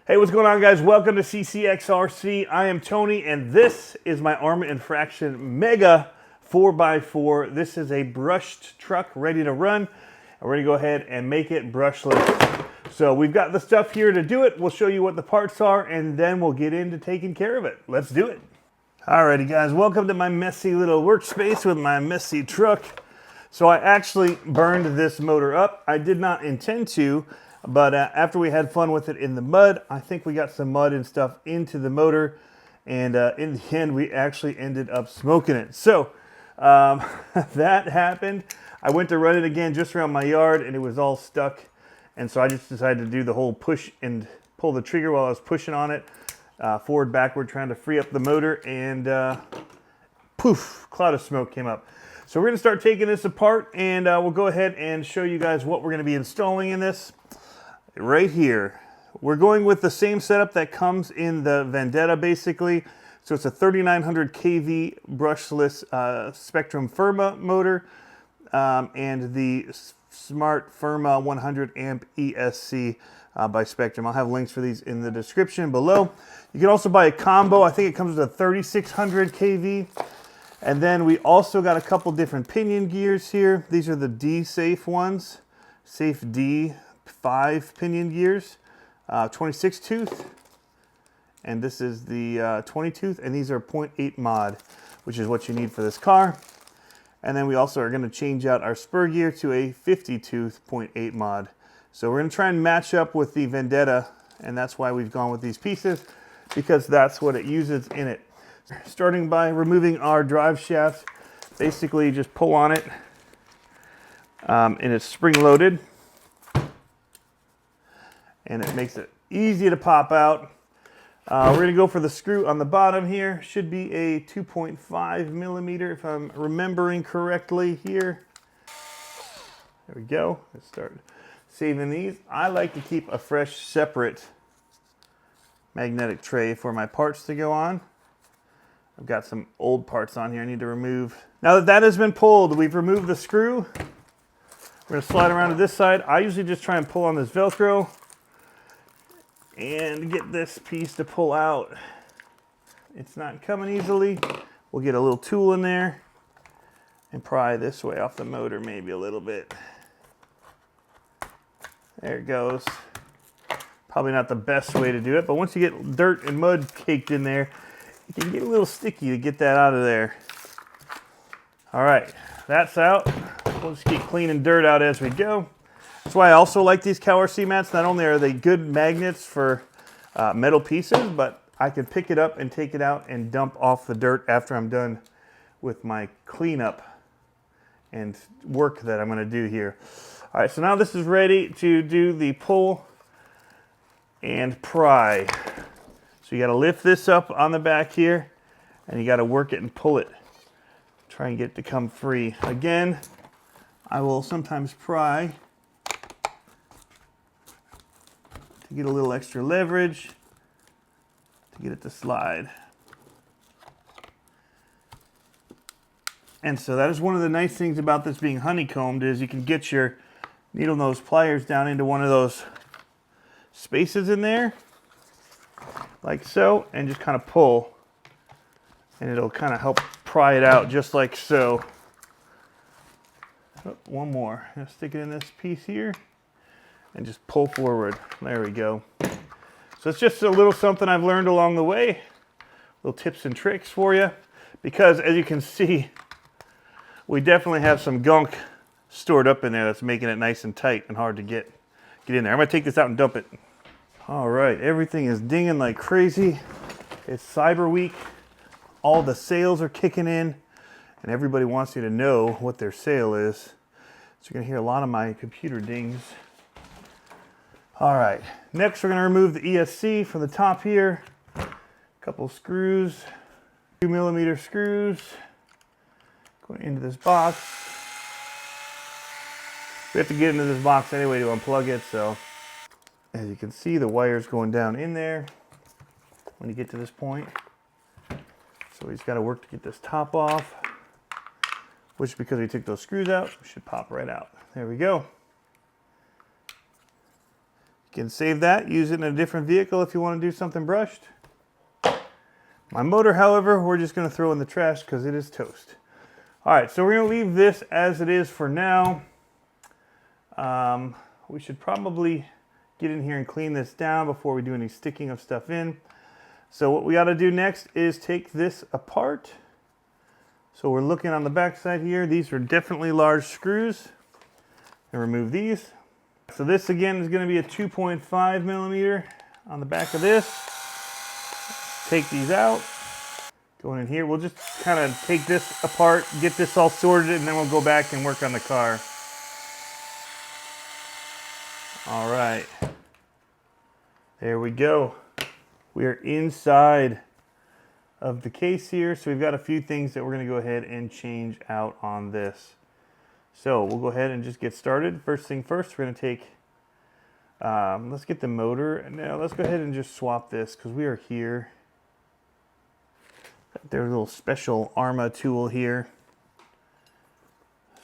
Hey, what's going on, guys? Welcome to CCxRC. I am Tony, and this is my ARRMA Infraction Mega 4x4. This is a brushed truck ready to run. We're going to go ahead and make it brushless. So we've got the stuff here to do it. We'll show you what the parts are, and then we'll get into taking care of it. Let's do it. Alrighty, guys. Welcome to my messy little workspace with my messy truck. So I actually burned this motor up. I did not intend to. But after we had fun with it in the mud, I think we got some mud and stuff into the motor. And in the end, we actually ended up smoking it. So that happened. I went to run it again just around my yard, and it was all stuck. And so I just decided to do the whole push and pull the trigger while I was pushing on it. Forward, backward, trying to free up the motor. And poof, cloud of smoke came up. So we're going to start taking this apart, and we'll go ahead and show you guys what we're going to be installing in this. Right here, we're going with the same setup that comes in the Vendetta, basically. So it's a 3900 kV brushless Spectrum Firma motor and the Smart Firma 100 amp ESC by Spectrum. I'll have links for these in the description below. You can also buy a combo. I think it comes with a 3600 kV. And then we also got a couple different pinion gears here. These are the D-Safe ones, Safe D. 5 pinion gears, 26 tooth, and this is the 20 tooth, and these are 0.8 mod, which is what you need for this car. And then we also are going to change out our spur gear to a 50 tooth 0.8 mod. So we're going to try and match up with the Vendetta, and that's why we've gone with these pieces, because that's what it uses in it. Starting by removing our drive shaft, basically just pull on it, and it's spring loaded. And it makes it easy to pop out. We're going to go for the screw on the bottom here. Should be a 2.5 millimeter if I'm remembering correctly here. There we go. Let's start saving these. I like to keep a fresh, separate magnetic tray for my parts to go on. I've got some old parts on here I need to remove. Now that that has been pulled, we've removed the screw. We're going to slide around to this side. I usually just try and pull on this Velcro and get this piece to pull out. It's not coming easily. We'll get a little tool in there and pry this way off the motor maybe a little bit. There it goes. Probably not the best way to do it, but once you get dirt and mud caked in there, it can get a little sticky to get that out of there. All right, that's out. We'll just keep cleaning dirt out as we go. That's why I also like these CCxRC mats. Not only are they good magnets for metal pieces, but I can pick it up and take it out and dump off the dirt after I'm done with my cleanup and work that I'm going to do here. All right, so now this is ready to do the pull and pry. So you got to lift this up on the back here, and you got to work it and pull it. Try and get it to come free. Again, I will sometimes pry to get a little extra leverage to get it to slide. And so that is one of the nice things about this being honeycombed is you can get your needle nose pliers down into one of those spaces in there, like so, and just kind of pull, and it'll kind of help pry it out just like so. Oh, one more. I'm gonna stick it in this piece here and just pull forward. There we go. So it's just a little something I've learned along the way. Little tips and tricks for you. Because as you can see, we definitely have some gunk stored up in there that's making it nice and tight and hard to get in there. I'm gonna take this out and dump it. All right, everything is dinging like crazy. It's Cyber Week. All the sales are kicking in, and everybody wants you to know what their sale is. So you're gonna hear a lot of my computer dings. All right, next we're going to remove the ESC from the top here. A couple screws, 2 millimeter screws, going into this box. We have to get into this box anyway to unplug it, so as you can see, the wire's going down in there when you get to this point. So we just got to work to get this top off, which because we took those screws out, should pop right out. There we go. You can save that, use it in a different vehicle if you want to do something brushed. My motor, however, we're just going to throw in the trash because it is toast. All right, so we're going to leave this as it is for now. We should probably get in here and clean this down before we do any sticking of stuff in. So what we got to do next is take this apart. So we're looking on the back side here. These are definitely large screws. And remove these. So this again is going to be a 2.5 millimeter on the back of this. Take these out. Going in here, we'll just kind of take this apart, get this all sorted, and then we'll go back and work on the car. All right. There we go. We are inside of the case here, so we've got a few things that we're going to go ahead and change out on this. So we'll go ahead and just get started. First thing first, we're going to take, let's get the motor. Now let's go ahead and just swap this because we are here. There's a little special ARRMA tool here.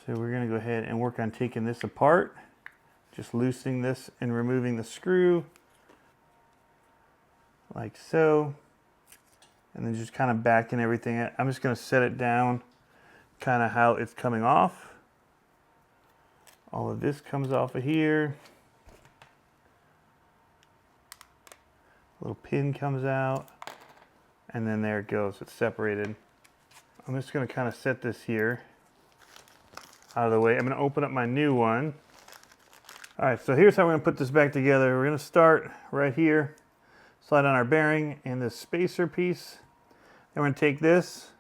So we're going to go ahead and work on taking this apart. Just loosening this and removing the screw. Like so. And then just kind of backing everything. I'm just going to set it down kind of how it's coming off. All of this comes off of here. A little pin comes out. And then there it goes, it's separated. I'm just gonna kind of set this here out of the way. I'm gonna open up my new one. All right, so here's how we're gonna put this back together. We're gonna start right here, slide on our bearing and this spacer piece. Then we're gonna take this,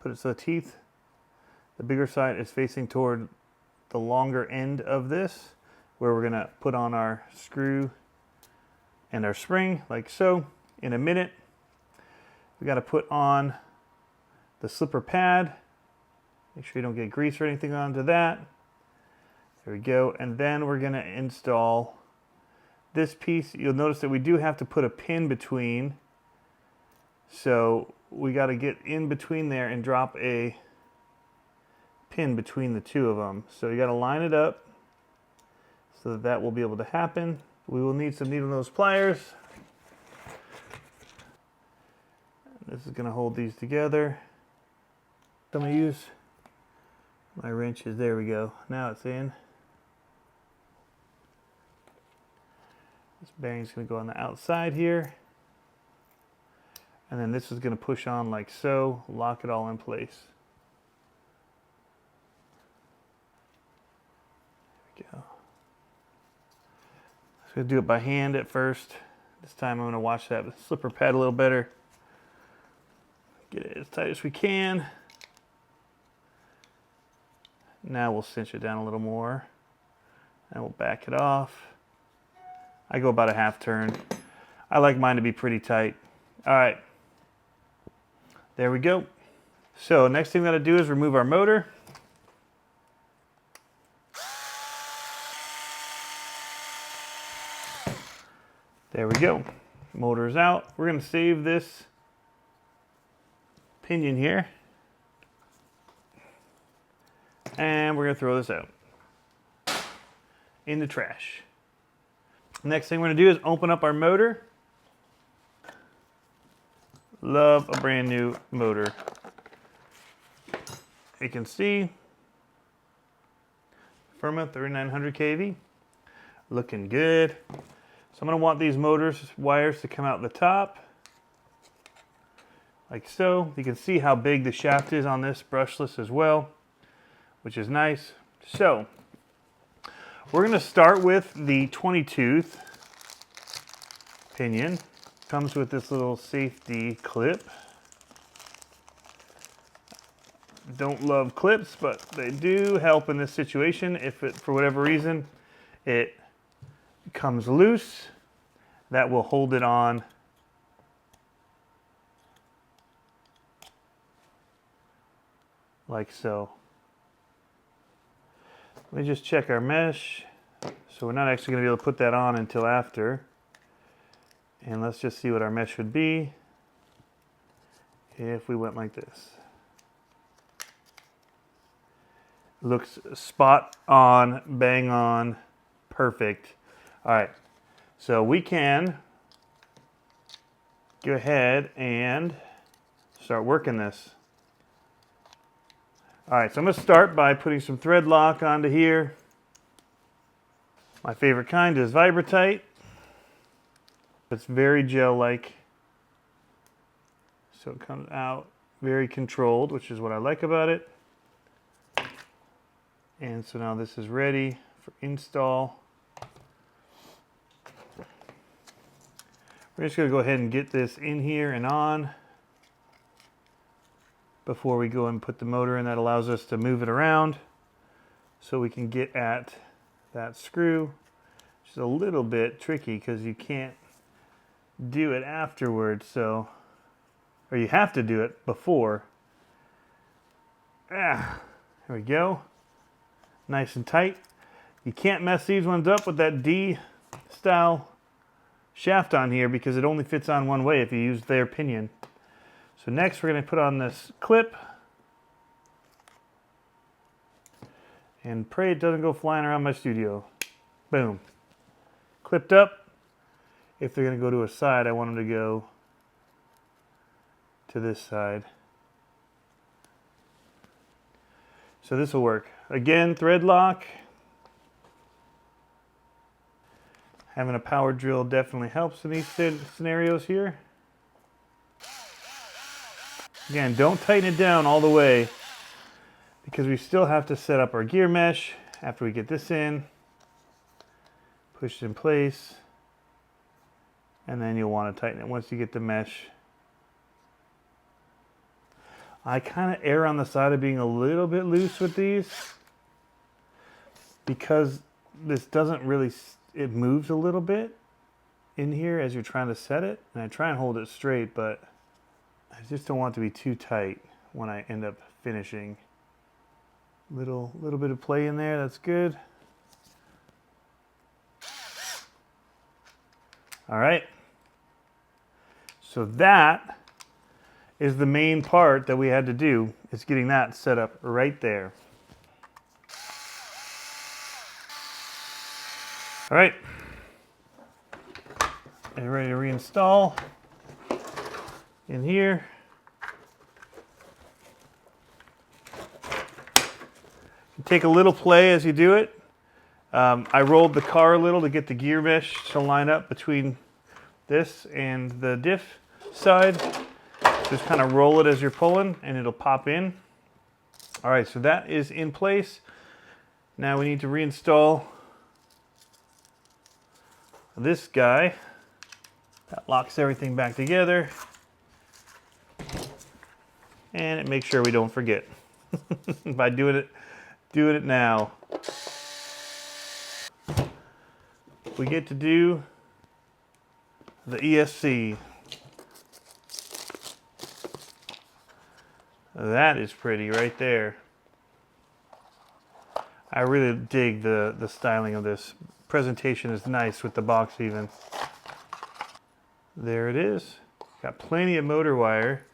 put it so the teeth, the bigger side is facing toward the longer end of this, where we're gonna put on our screw and our spring, like so. In a minute, we got to put on the slipper pad. Make sure you don't get grease or anything onto that. There we go. And then we're going to install this piece. You'll notice that we do have to put a pin between. So we got to get in between there and drop a pin between the two of them. So you got to line it up so that that will be able to happen. We will need some needle nose pliers. This is going to hold these together. I'm going to use my wrenches. There we go. Now it's in. This bearing's going to go on the outside here. And then this is going to push on like so, lock it all in place. There we go. I'm going to do it by hand at first. This time I'm going to watch that slipper pad a little better. Get it as tight as we can. Now we'll cinch it down a little more. And we'll back it off. I go about a half turn. I like mine to be pretty tight. All right. There we go. So next thing we got to do is remove our motor. There we go. Motor's out. We're going to save this pinion here, and we're going to throw this out in the trash. Next thing we're going to do is open up our motor. Love a brand new motor. You can see ARRMA 3900 kV, looking good. So I'm going to want these wires to come out the top. Like so. You can see how big the shaft is on this brushless as well, which is nice. So we're going to start with the 20-tooth pinion. Comes with this little safety clip. Don't love clips, but they do help in this situation. If it, for whatever reason, it comes loose, that will hold it on like so. Let me just check our mesh. So we're not actually going to be able to put that on until after. And let's just see what our mesh would be if we went like this. Looks spot on, bang on, perfect. All right, So we can go ahead and start working this. All right, so I'm going to start by putting some thread lock onto here. My favorite kind is Vibratite. It's very gel-like, so it comes out very controlled, which is what I like about it. And so now this is ready for install. We're just going to go ahead and get this in here and on before we go and put the motor in. That allows us to move it around so we can get at that screw, which is a little bit tricky because you can't do it afterwards, or you have to do it before. There we go. Nice and tight. You can't mess these ones up with that D style shaft on here because it only fits on one way if you use their pinion. So next we're going to put on this clip and pray it doesn't go flying around my studio. Boom. Clipped up. If they're going to go to a side, I want them to go to this side. So this will work. Again, thread lock. Having a power drill definitely helps in these scenarios here. Again, don't tighten it down all the way because we still have to set up our gear mesh after we get this in. Push it in place. And then you'll want to tighten it once you get the mesh. I kind of err on the side of being a little bit loose with these because this doesn't really, it moves a little bit in here as you're trying to set it. And I try and hold it straight, but I just don't want it to be too tight when I end up finishing. Little bit of play in there, that's good. All right. So that is the main part that we had to do, is getting that set up right there. All right. And ready to reinstall in here. You take a little play as you do it. I rolled the car a little to get the gear mesh to line up between this and the diff side. Just kind of roll it as you're pulling and it'll pop in. All right, so that is in place. Now we need to reinstall this guy. That locks everything back together. And it makes sure we don't forget by doing it now. We get to do the ESC. That is pretty right there. I really dig the styling of this. Presentation is nice with the box even. There it is. Got plenty of motor wire.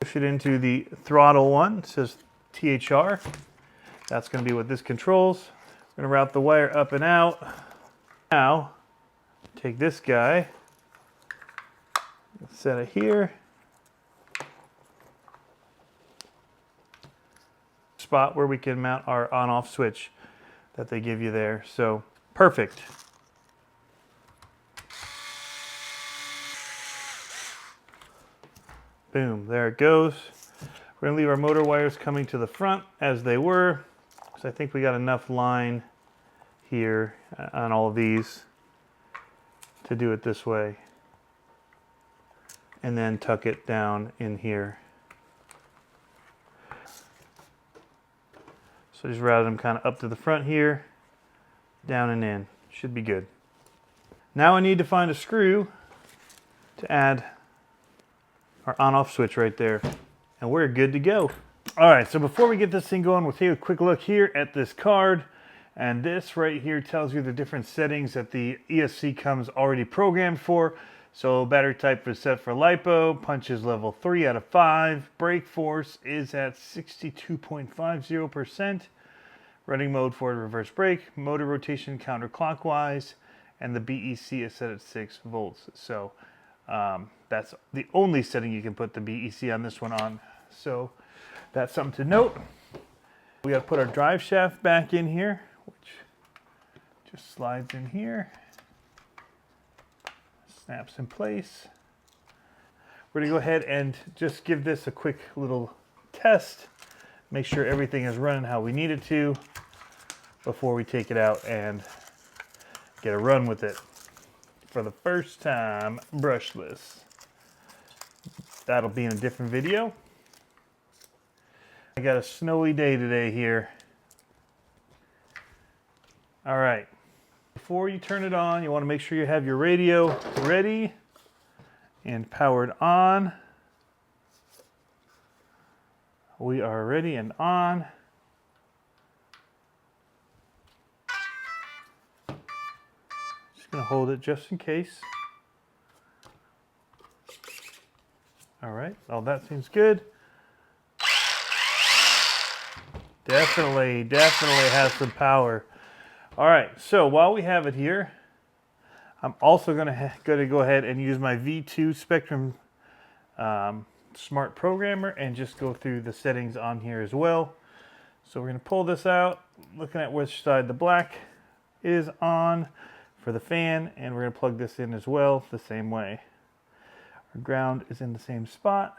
Push it into the throttle one. It says THR. That's going to be what this controls. We're going to route the wire up and out. Now, take this guy, set it here. Spot where we can mount our on-off switch that they give you there. So, perfect. Boom, there it goes. We're going to leave our motor wires coming to the front as they were, because I think we got enough line here on all of these to do it this way. And then tuck it down in here. So just route them kind of up to the front here, down and in. Should be good. Now I need to find a screw to add our on-off switch right there. And we're good to go. All right, so before we get this thing going, we'll take a quick look here at this card. And this right here tells you the different settings that the ESC comes already programmed for. So battery type is set for LiPo, punch is level 3 out of 5, brake force is at 62.50%, running mode, forward reverse brake, motor rotation counterclockwise, and the BEC is set at 6 volts. So that's the only setting you can put the BEC on this one on. So that's something to note. We got to put our drive shaft back in here, which just slides in here, snaps in place. We're going to go ahead and just give this a quick little test, make sure everything is running how we need it to before we take it out and get a run with it for the first time brushless. That'll be in a different video. I got a snowy day today here. All right, before you turn it on, you want to make sure you have your radio ready and powered on. We are ready and on. Just gonna hold it just in case. All right, well, that seems good. Definitely has some power. All right, so while we have it here, I'm also gonna go ahead and use my V2 Spectrum Smart Programmer and just go through the settings on here as well. So we're gonna pull this out, looking at which side the black is on for the fan, and we're gonna plug this in as well the same way. Our ground is in the same spot.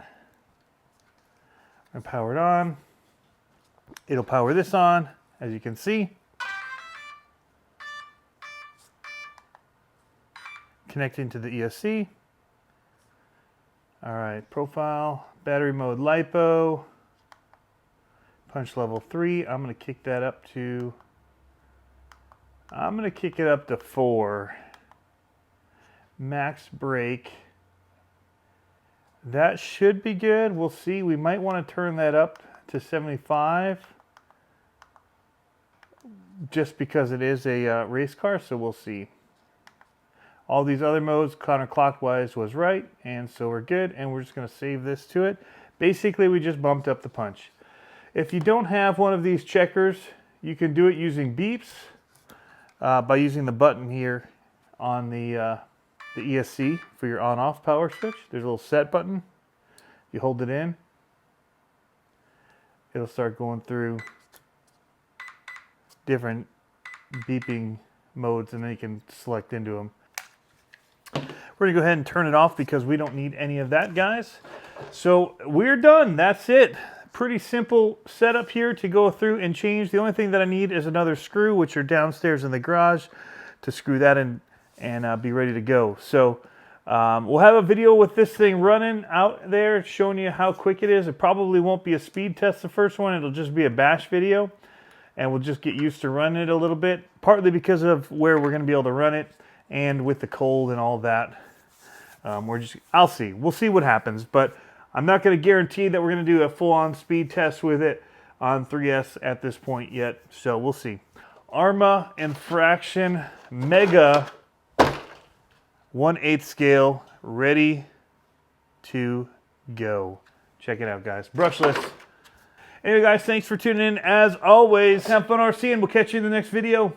I'm gonna power it on. It'll power this on, as you can see. Connecting to the ESC. All right, profile, battery mode LiPo, punch level 3. I'm gonna kick that up to, I'm gonna kick it up to 4. Max brake. That should be good. We'll see. We might want to turn that up to 75 just because it is a race car, so we'll see. All these other modes counterclockwise was right, and so we're good, and we're just going to save this to it. Basically, we just bumped up the punch. If you don't have one of these checkers, you can do it using beeps by using the button here on the ESC for your on-off power switch. There's a little set button. You hold it in, it'll start going through different beeping modes, and then you can select into them. We're gonna go ahead and turn it off because we don't need any of that, guys. So we're done. That's it. Pretty simple setup here to go through and change. The only thing that I need is another screw, which are downstairs in the garage, to screw that in and be ready to go. So we'll have a video with this thing running out there showing you how quick it is. It probably won't be a speed test the first one. It'll just be a bash video, and we'll just get used to running it a little bit, partly because of where we're going to be able to run it and with the cold and all that. I'll see. We'll see what happens, but I'm not going to guarantee that we're going to do a full-on speed test with it on 3S at this point yet, so we'll see. ARRMA Infraction Mega 1/8 scale, ready to go. Check it out, guys. Brushless. Anyway, guys, thanks for tuning in. As always, have fun RC, and we'll catch you in the next video.